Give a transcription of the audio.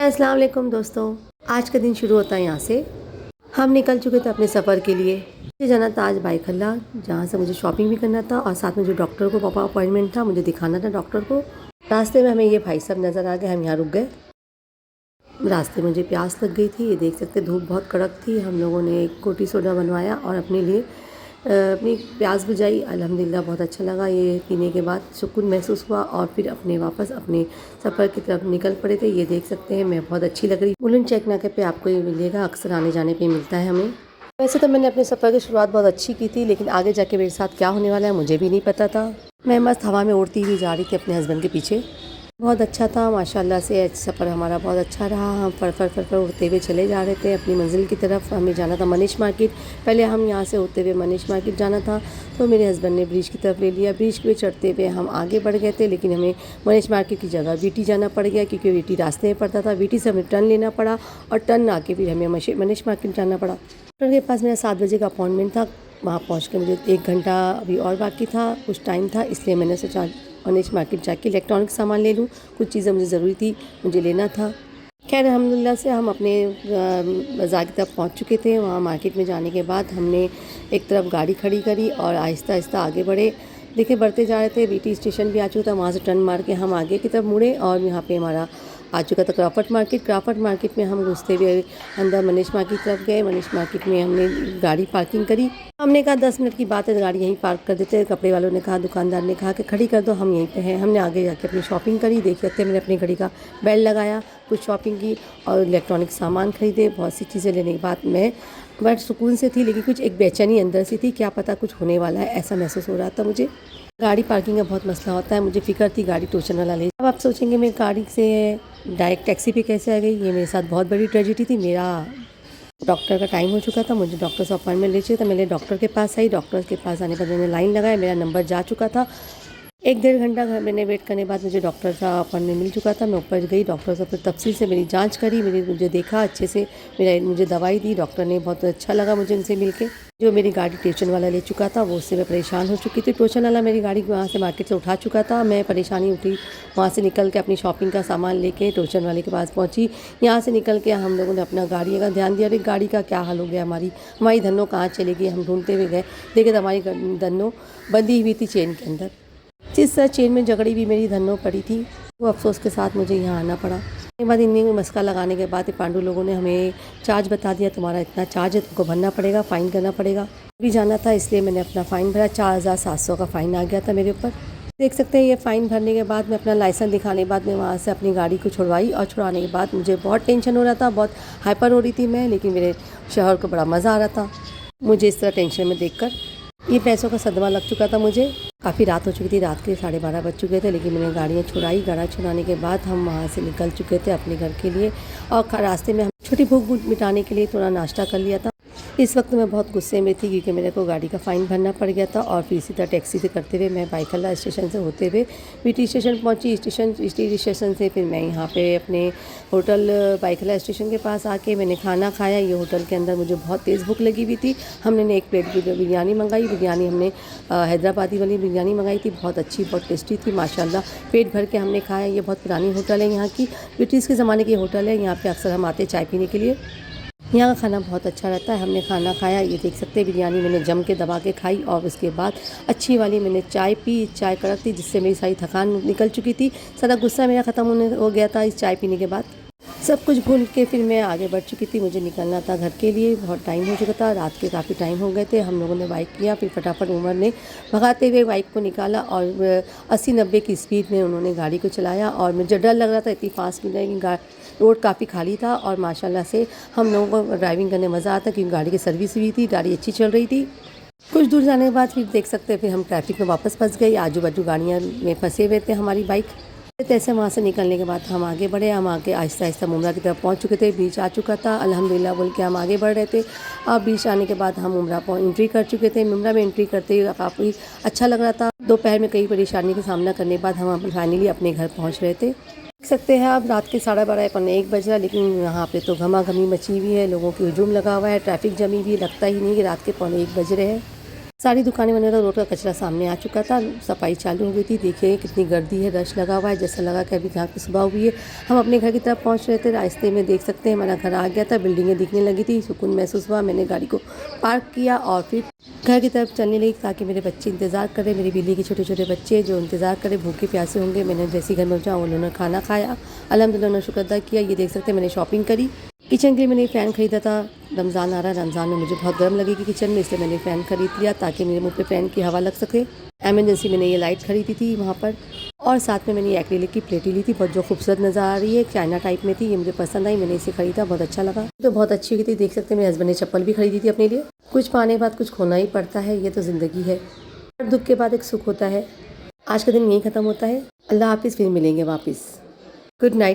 अस्सलाम वालेकुम दोस्तों। आज का दिन शुरू होता है यहाँ से। हम निकल चुके थे अपने सफ़र के लिए। मुझे जाना था आज बाइखल्ला, जहाँ से मुझे शॉपिंग भी करना था और साथ में जो डॉक्टर को पापा अपॉइंटमेंट था, मुझे दिखाना था डॉक्टर को। रास्ते में हमें ये भाई साहब नज़र आ गए, हम यहाँ रुक गए। रास्ते में मुझे प्यास लग गई थी, ये देख सकते धूप बहुत कड़क थी। हम लोगों ने एक कोटी सोडा बनवाया और अपने लिए अपनी प्यास बुझाई। अल्हम्दुलिल्लाह बहुत अच्छा लगा। ये पीने के बाद सुकून महसूस हुआ और फिर अपने वापस अपने सफ़र की तरफ निकल पड़े थे। ये देख सकते हैं मैं बहुत अच्छी लग रही। मुलुंड चेक नाके पे आपको ये मिलेगा, अक्सर आने जाने पे मिलता है हमें। वैसे तो मैंने अपने सफ़र की शुरुआत बहुत अच्छी की थी, लेकिन आगे जाके मेरे साथ क्या होने वाला है मुझे भी नहीं पता था। मैं मस्त हवा में उड़ती हुई जा रही थी अपने हस्बैंड के पीछे। बहुत अच्छा था माशाल्लाह से। सफ़र हमारा बहुत अच्छा रहा। हम फर उड़ते हुए चले जा रहे थे अपनी मंजिल की तरफ। हमें जाना था मनीष मार्केट। पहले हम यहाँ से होते हुए मनीष मार्केट जाना था, तो मेरे हस्बैंड ने ब्रिज की तरफ ले लिया। ब्रिज पे चढ़ते हुए हम आगे बढ़ गए थे, लेकिन हमें मनीष मार्केट की जगह वीटी जाना पड़ गया, क्योंकि वीटी रास्ते में पड़ता था। वीटी से हमें टर्न लेना पड़ा और टर्न आके फिर हमें मनीष मार्केट जाना पड़ा। डॉक्टर के पास मेरा 7 बजे का अपॉइंटमेंट था। वहाँ पहुँच के मुझे 1 घंटा अभी और बाकी था, कुछ टाइम था, इसलिए मैंने सोचा मनीष मार्केट जाके इलेक्ट्रॉनिक सामान ले लूँ। कुछ चीज़ें मुझे ज़रूरी थी, मुझे लेना था। खैर अल्हम्दुलिल्लाह से हम अपने बाज़ार की तरफ पहुँच चुके थे। वहाँ मार्केट में जाने के बाद हमने एक तरफ गाड़ी खड़ी करी और आहिस्ता आहिस्ता आगे बढ़े। देखिए बढ़ते जा रहे थे, वीटी स्टेशन भी आ चुका था। वहाँ से टर्न मार के हम आगे की तरफ मुड़े और यहाँ पे हमारा आ चुका था क्राफर्ड मार्केट। क्राफर्ड मार्केट में हम घुसते हुए अंदर मनीष मार्केट की तरफ गए। मनीष मार्केट में हमने गाड़ी पार्किंग करी। हमने कहा 10 मिनट की बात है, गाड़ी यहीं पार्क कर देते हैं। कपड़े वालों ने कहा, दुकानदार ने कहा कि खड़ी कर दो, हम यहीं पे हैं। हमने आगे जाके अपनी शॉपिंग करी। देख सकते हैं मैंने अपनी घड़ी का बेल्ट लगाया, कुछ शॉपिंग की और इलेक्ट्रॉनिक सामान खरीदे। बहुत सी चीज़ें लेने के बाद मैं बट सुकून से थी, लेकिन कुछ एक बेचैनी अंदर से थी, क्या पता कुछ होने वाला है ऐसा महसूस हो रहा था मुझे। गाड़ी पार्किंग का बहुत मसला होता है, मुझे फ़िक्र थी गाड़ी टोचन वाला ले। अब आप सोचेंगे मैं गाड़ी से डायरेक्ट टैक्सी पे कैसे आ गई। ये मेरे साथ बहुत बड़ी ट्रेजेडी थी। मेरा डॉक्टर का टाइम हो चुका था, मुझे डॉक्टर से अपॉइंटमेंट ले चाहिए था। मैंने डॉक्टर के पास आई। डॉक्टर के पास आने पर मैंने लाइन लगाया, मेरा नंबर जा चुका था। 1 डेढ़ घंटा मैंने वेट करने के बाद मुझे डॉक्टर का अपॉइंटमेंट मिल चुका था। मैं ऊपर गई, डॉक्टर से फिर तफसील से मेरी जांच करी, मुझे देखा अच्छे से, मुझे दवाई दी डॉक्टर ने। बहुत अच्छा लगा मुझे उनसे मिलके। जो मेरी गाड़ी टोचन वाला ले चुका था, वो उससे मैं परेशान हो चुकी थी। टोचन वाला मेरी गाड़ी वहाँ से मार्केट से उठा चुका था। मैं परेशानी उठी, वहाँ से निकल के अपनी शॉपिंग का सामान लेके टोचन वाले के पास पहुँची। यहाँ से निकल के हम लोगों ने अपना गाड़ी का ध्यान दिया। अरे गाड़ी का क्या हाल हो गया, हमारी धन्नो कहाँ चली गई। हम ढूंढते हुए गए, देखे तो हमारी धन्नो बंधी हुई थी चेन के अंदर। जिस तरह चेन में जकड़ी भी मेरी धन्नो पड़ी थी, वो अफसोस के साथ मुझे यहाँ आना पड़ा। उसके बाद इन्हीं मस्का लगाने के बाद पांडु लोगों ने हमें चार्ज बता दिया, तुम्हारा इतना चार्ज है, तुमको भरना पड़ेगा, फ़ाइन करना पड़ेगा। भी जाना था इसलिए मैंने अपना फ़ाइन भरा। 4700 का फ़ाइन आ गया था मेरे ऊपर। देख सकते हैं ये फ़ाइन भरने के बाद मैं अपना लाइसेंस दिखाने के बाद मैं वहाँ से अपनी गाड़ी को छुड़वाई। और छुड़वाने के बाद मुझे बहुत टेंशन हो रहा था, बहुत हाइपर हो रही थी मैं, लेकिन मेरे शौहर को बड़ा मज़ा आ रहा था मुझे इस तरह टेंशन में देखकर। ये पैसों का सदमा लग चुका था मुझे। काफ़ी रात हो चुकी थी, रात के 12:30 बज चुके थे, लेकिन मैंने गाड़ियाँ छुड़ाई। गाड़ा छुड़ाने के बाद हम वहाँ से निकल चुके थे अपने घर के लिए। और रास्ते में हम छोटी भूख मिटाने के लिए थोड़ा नाश्ता कर लिया था। इस वक्त मैं बहुत गुस्से में थी, क्योंकि मेरे को गाड़ी का फ़ाइन भरना पड़ गया था। और फिर इसी तरह टैक्सी से करते हुए मैं बाइखल्ला स्टेशन से होते हुए वीटी स्टेशन पहुंची। स्टेशन से फिर मैं यहाँ पे अपने होटल बाइखल्ला स्टेशन के पास आके मैंने खाना खाया। ये होटल के अंदर मुझे बहुत तेज़ भूख लगी हुई थी। हमने एक प्लेट बिरयानी मंगाई। बिरयानी हमने हैदराबादी वाली बिरयानी मंगाई थी, बहुत अच्छी, बहुत टेस्टी थी माशाल्लाह। पेट भर के हमने खाया। ये बहुत पुरानी होटल है यहाँ की, ब्रिटिश के ज़माने की होटल है। यहाँ पे अक्सर हम आते चाय पीने के लिए। यहाँ का खाना बहुत अच्छा रहता है। हमने खाना खाया, ये देख सकते हैं बिरयानी मैंने जम के दबा के खाई। और उसके बाद अच्छी वाली मैंने चाय पी। चाय कड़क थी, जिससे मेरी सारी थकान निकल चुकी थी। सारा गुस्सा मेरा ख़त्म हो गया था इस चाय पीने के बाद। सब कुछ भूल के फिर मैं आगे बढ़ चुकी थी। मुझे निकलना था घर के लिए, बहुत टाइम हो चुका था, रात के काफ़ी टाइम हो गए थे। हम लोगों ने बाइक किया, फिर फटाफट उमर ने भगाते हुए बाइक को निकाला और 80-90 की स्पीड में उन्होंने गाड़ी को चलाया। और मुझे डर लग रहा था इतनी फास्ट में, लेकिन रोड काफ़ी खाली था और माशाल्लाह से हम लोगों को ड्राइविंग करने मज़ा आता, क्योंकि गाड़ी की सर्विस हुई थी, गाड़ी अच्छी चल रही थी। कुछ दूर जाने के बाद फिर देख सकते हैं फिर हम ट्रैफिक में वापस फंस गए। आजू बाजू गाड़ियाँ में फंसे हुए थे हमारी बाइक। तैसे वहाँ से निकलने के बाद हम आगे बढ़े। हम आगे आहिस्ता आहिस्ता मुमरा की तरफ पहुँच चुके थे। बीच आ चुका था अल्हम्दुलिल्लाह बोल के हम आगे बढ़ रहे थे। अब बीच आने के बाद हम मुमरा एंट्री कर चुके थे। मुमरा में एंट्री करते हुए काफ़ी अच्छा लग रहा था। दोपहर में कई परेशानी का सामना करने के बाद हम फाइनली अपने घर पहुँच रहे थे। देख सकते हैं आप रात के 12:30-1 बज रहा, लेकिन यहाँ पे तो घमा घमी मची हुई है, लोगों की हुजूम लगा हुआ है, ट्रैफिक जमी हुई, लगता ही नहीं कि रात के 1:45 बज रहे हैं। सारी दुकानें बने तो रोड का कचरा सामने आ चुका था, सफाई चालू हो गई थी। देखिए कितनी गर्दी है, रश लगा हुआ है, जैसा लगा कि अभी यहाँ की सुबह हुई है। हम अपने घर की तरफ पहुँच रहे थे, रास्ते में देख सकते हैं हमारा घर आ गया था, बिल्डिंगें दिखने लगी थी, सुकून महसूस हुआ। मैंने गाड़ी को पार्क किया और फिर घर की तरफ चलने लगी ताकि मेरे बच्चे इंतज़ार करें, मेरी बिल्ली के छोटे छोटे बच्चे जो इंतज़ार करें, भूखे प्यासे होंगे। मैंने जैसे घर में पहुँचा उन्होंने खाना खाया, अल्हम्दुलिल्लाह उन्होंने शुक्र अदा किया। ये देख सकते हैं मैंने शॉपिंग करी। किचन के लिए मैंने फ़ैन ख़रीदा था, रमज़ान आ रहा है, रमज़ान में मुझे बहुत गर्म लगेगी किचन में, इसलिए मैंने फ़ैन ख़रीद लिया ताकि मेरे मुँह पे फ़ैन की हवा लग सके। एमरजेंसी मैंने ये लाइट ख़रीदी थी वहाँ पर, और साथ में मैंने ये एक्रिलिक की प्लेटें ली थी, बहुत जो खूबसूरत नज़र आ रही है, चाइना टाइप में थी। ये मुझे पसंद आई, मैंने इसे ख़रीदा, बहुत अच्छा लगा। तो बहुत अच्छी हुई थी। देख सकते हैं मेरे हस्बैंड ने चप्पल भी खरीदी थी अपने लिए। कुछ पाने के बाद कुछ खोना ही पड़ता है, ये तो ज़िंदगी है। हर दुख के बाद एक सुख होता है। आज का दिन यहीं ख़त्म होता है। अल्लाह हाफ़िज़, फिर मिलेंगे वापस। Good night.